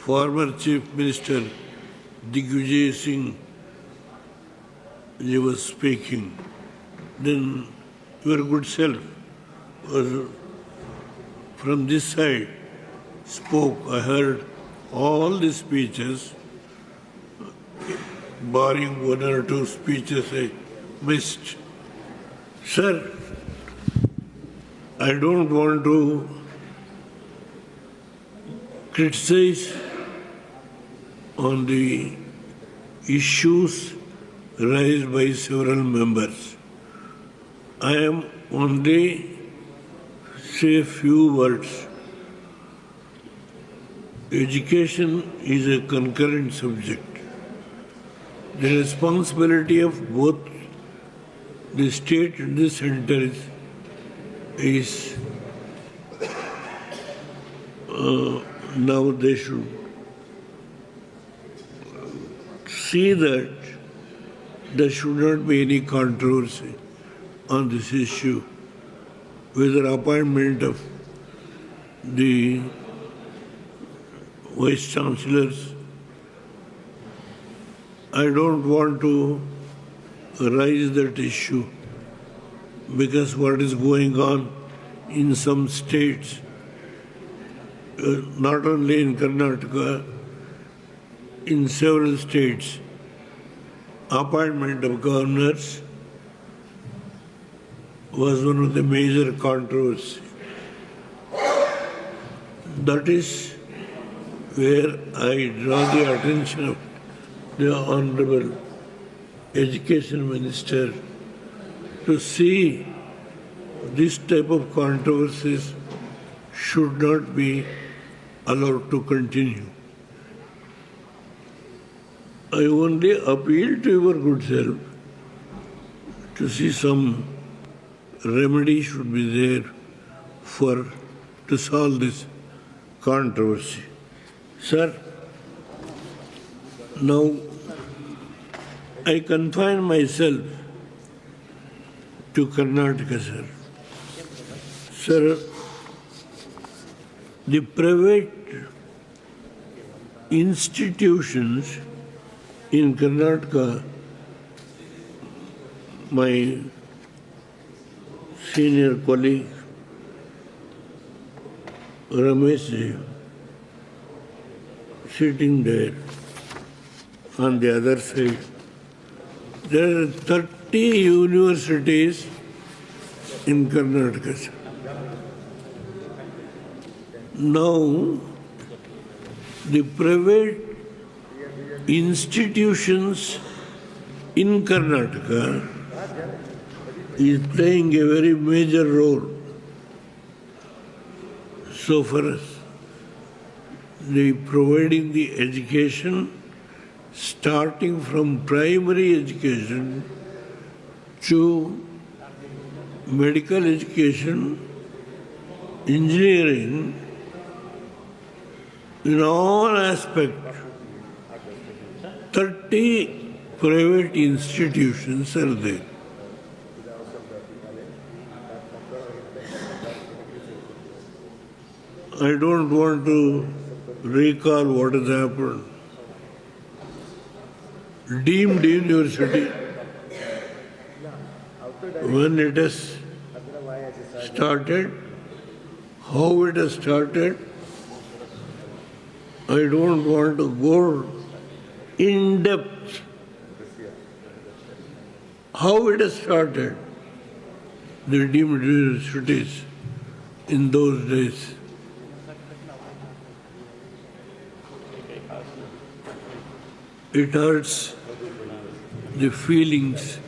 former Chief Minister Digvijay Singh was speaking, then your good self was from this side spoke. I heard all the speeches, barring one or two speeches I missed. Sir, I don't want to criticize on the issues raised by several members. I am only say a few words. Education is a concurrent subject. The responsibility of both the state and the center is now they should see that there should not be any controversy on this issue, whether appointment of the vice chancellors. I don't want to raise that issue because what is going on in some states, not only in Karnataka, in several states, appointment of governors was one of the major controversies. That is where I draw the attention of the Honorable Education Minister to see this type of controversies should not be allowed to continue. I only appeal to your good self to see some remedy should be there to solve this controversy. Sir, now I confine myself to Karnataka, sir. Sir, the private institutions in Karnataka, my senior colleague Ramesh sitting there on the other side, there are 30 universities in Karnataka, sir. Now, the private institutions in Karnataka is playing a very major role. So for us, they providing the education starting from primary education to medical education, engineering, in all aspects. 30 private institutions are there. I don't want to recall what has happened. Deemed university, when it has started, how it has started, I don't want to go in depth. How it has started, the deemed universities in those days. It hurts the feelings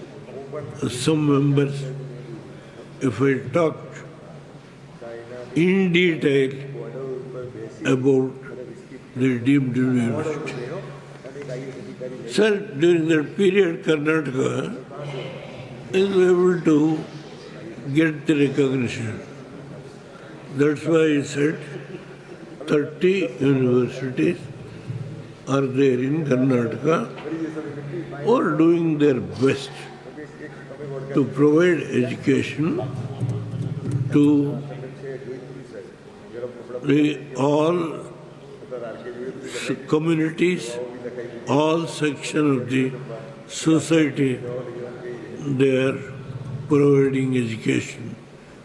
of some members if I talked in detail about the deemed university. Sir, during that period, Karnataka is able to get the recognition. That's why I said 30 universities are there in Karnataka or doing their best to provide education to all communities, all sections of the society, they are providing education.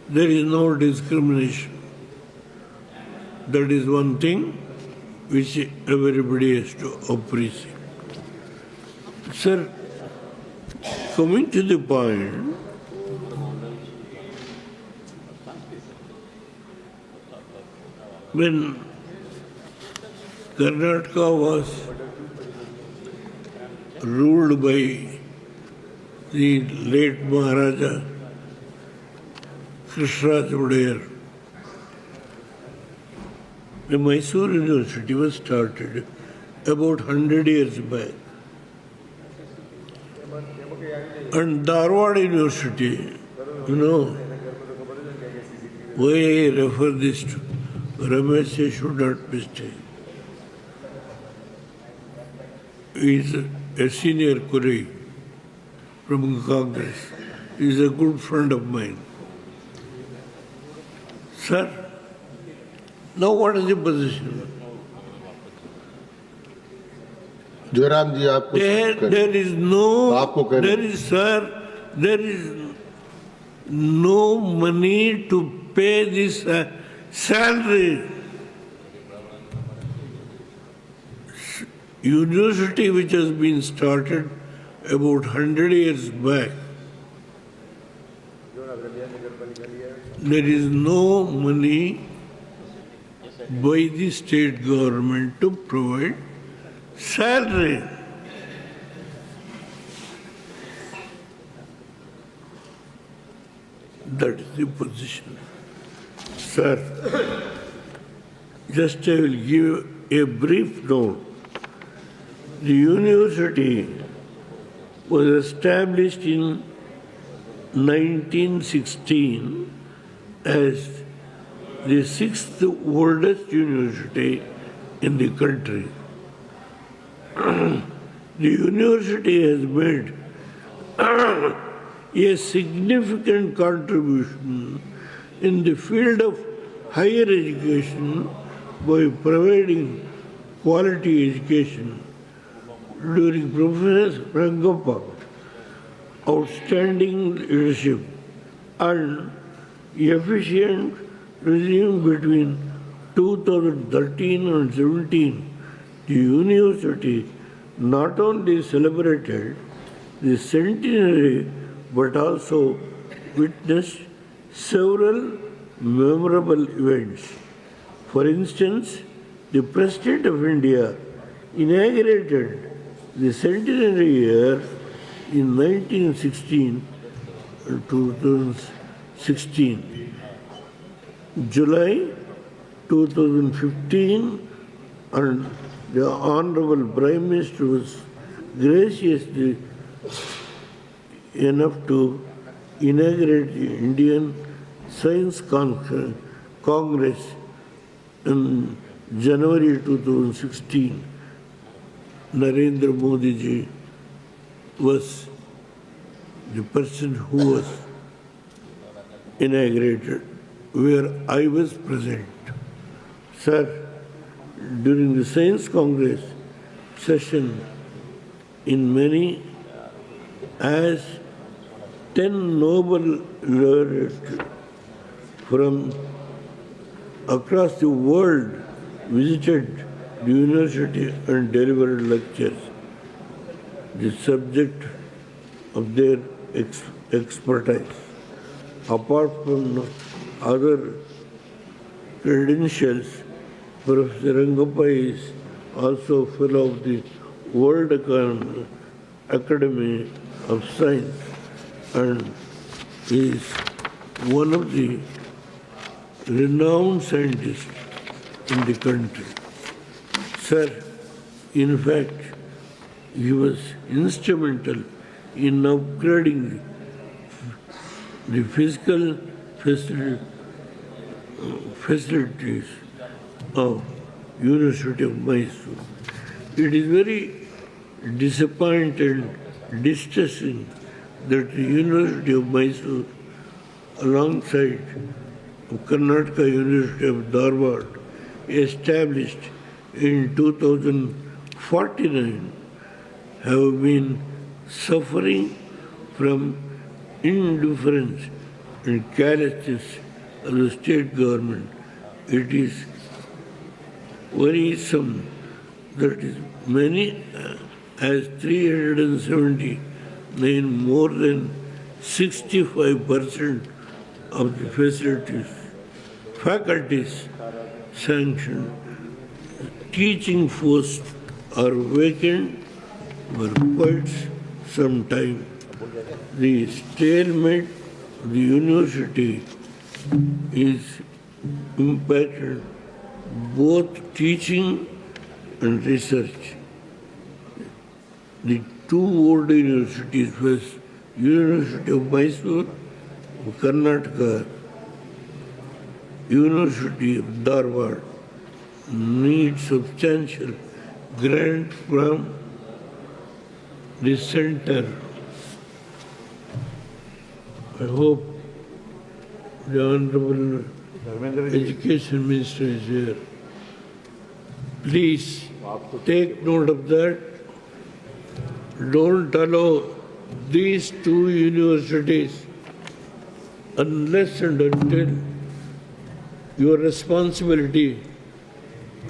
There is no discrimination. That is one thing which everybody has to appreciate. Sir, coming to the point, when Karnataka was ruled by the late Maharaja Krishraj Udair, the Mysore University was started about 100 years back. And Dharwad University, why I refer this to Ramesh should not mistake. He is a senior colleague from Congress. He is a good friend of mine. Sir, now what is the position? Jairam जी आपको There is no money to pay this salary. University which has been started about 100 years back, there is no money by the state government to provide salary. That is the position. Sir, just I will give a brief note. The university was established in 1916 as the sixth oldest university in the country. The university has made a significant contribution in the field of higher education by providing quality education. During Professor Rangappa, outstanding leadership and efficient regime between 2013 and 17, the university not only celebrated the centenary but also witnessed several memorable events. For instance, the President of India inaugurated the centenary year in 2016, July 2015, and the Honorable Prime Minister was graciously enough to inaugurate the Indian Science Congress in January 2016. Narendra Modi ji was the person who was inaugurated, where I was present. Sir, during the Science Congress session, in many, as 10 Nobel laureates from across the world visited the university and delivered lectures. The subject of their expertise. Apart from other credentials, Professor Rangappa is also fellow of the World Academy of Science and is one of the renowned scientists in the country. Sir, in fact, he was instrumental in upgrading the physical facilities of University of Mysore. It is very disappointing and distressing that the University of Mysore, alongside Karnataka University of Dharwad, established in 2049 have been suffering from indifference and carelessness of the state government. It is worrisome that is many as 379, more than 65% of the faculties sanctioned teaching posts are vacant for quite some time. The stalemate of the university is impacted both teaching and research. The two old universities was University of Mysore, Karnataka, University of Dharwad, need substantial grant from the center. I hope the Honorable Education Minister is here. Please take note of that. Don't allow these two universities unless and until your responsibility,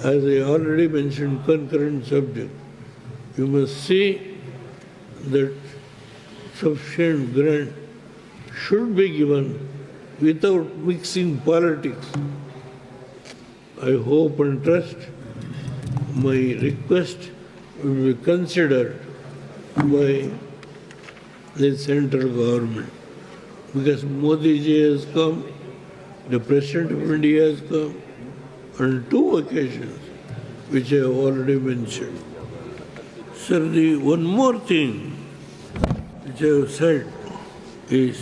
as I already mentioned, concurrent subject. You must see that sufficient grant should be given without mixing politics. I hope and trust my request will be considered by the central government, because Modi ji has come, the President of India has come on two occasions, which I have already mentioned. Sir, the one more thing which I have said is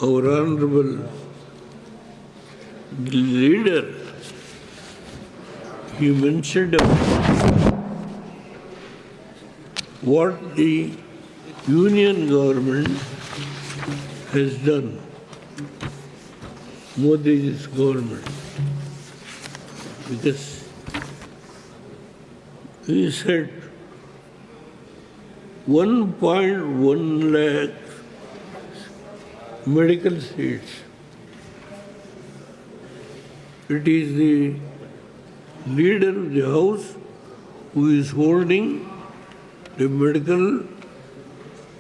our honorable leader, he mentioned what the union government has done, Modi's government, because he said 1.1 lakh medical seats. It is the leader of the house who is holding the medical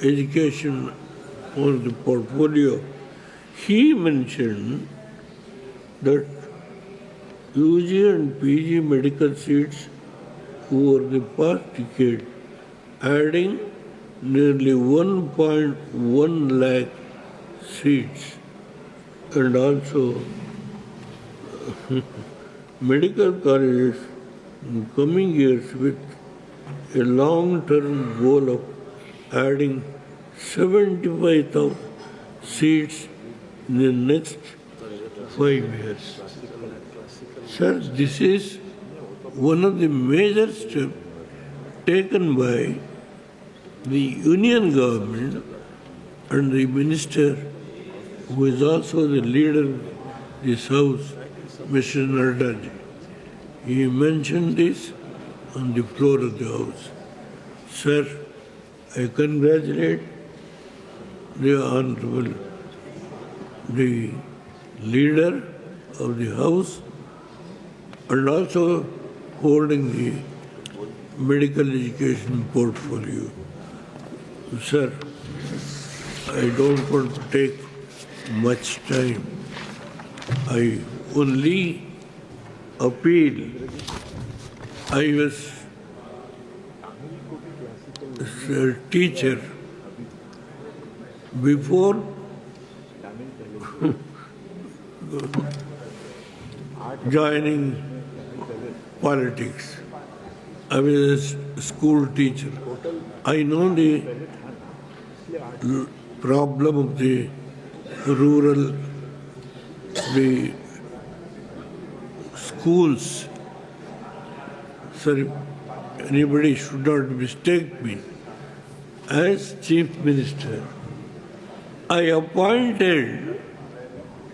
education on the portfolio. He mentioned that UG and PG medical seats over the past decade, adding nearly 1.1 lakh seats, and also medical colleges in coming years with a long-term goal of adding 75,000 seats in the next 5 years. Sir, this is one of the major steps taken by the union government and the minister, who is also the leader of this house, Mr. Narada ji. He mentioned this on the floor of the house. Sir, I congratulate the Honorable, the leader of the house, and also holding the medical education portfolio. Sir, I don't want to take much time. I only appeal. I was a teacher before joining politics. I was a school teacher. I know the problem of the rural, the schools. Sorry, anybody should not mistake me. As Chief Minister, I appointed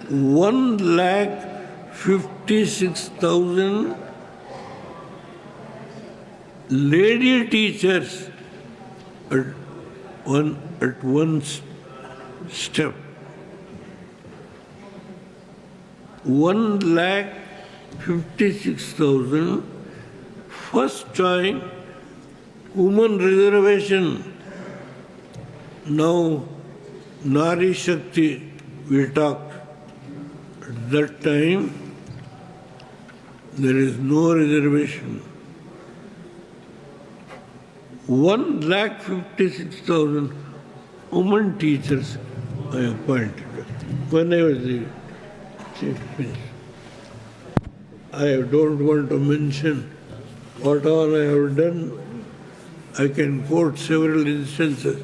1,56,000 lady teachers at one step. 1,56,000 first time women reservation. Now Nari Shakti we talked. At that time there is no reservation. 1,56,000 women teachers I appointed when I was the Chief Minister. I don't want to mention what all I have done. I can quote several instances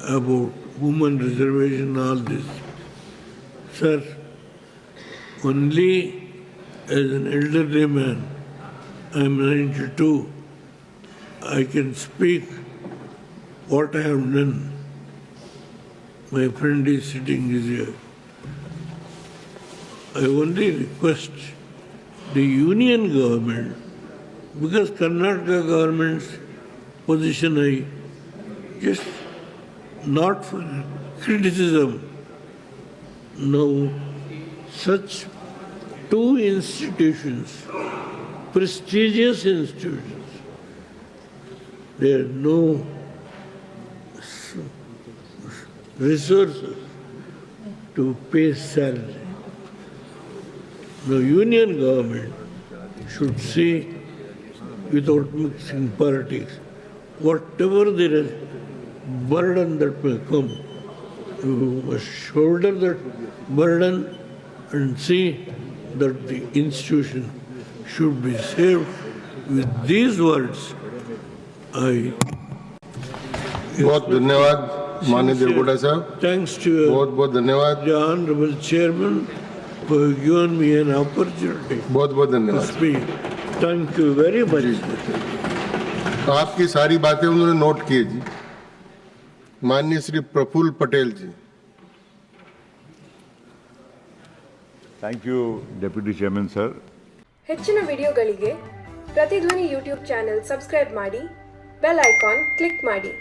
about women reservation, all this. Sir, only as an elderly man, I am 92, I can speak what I have done. My friend is sitting here. I only request the union government, because Karnataka government's position I just not for criticism. Now, such two institutions, prestigious institutions, there are no resources to pay salary. The union government should see, without mixing politics, whatever there is burden that may come, you must shoulder that burden and see that the institution should be saved. With these words, I बहुत धन्यवाद माननीय देवगौड़ा साहब, thanks to बहुत बहुत धन्यवाद, the Honorable Chairman for giving me an opportunity बहुत बहुत to धन्यवाद। speak. Thank you very much. आपकी सारी बातें उन्होंने नोट की जी। माननीय श्री प्रफुल्ल पटेल जी। Thank you, Deputy Chairman, sir. ಹೆಚ್ಚಿನ ವಿಡಿಯೋಗಳಿಗೆ ಪ್ರತಿಧ್ವನಿ ಯೂಟ್ಯೂಬ್ ಚಾನೆಲ್ ಸಬ್ಸ್ಕ್ರೈಬ್ ಮಾಡಿ, ಬೆಲ್ ಐಕಾನ್ ಕ್ಲಿಕ್ ಮಾಡಿ.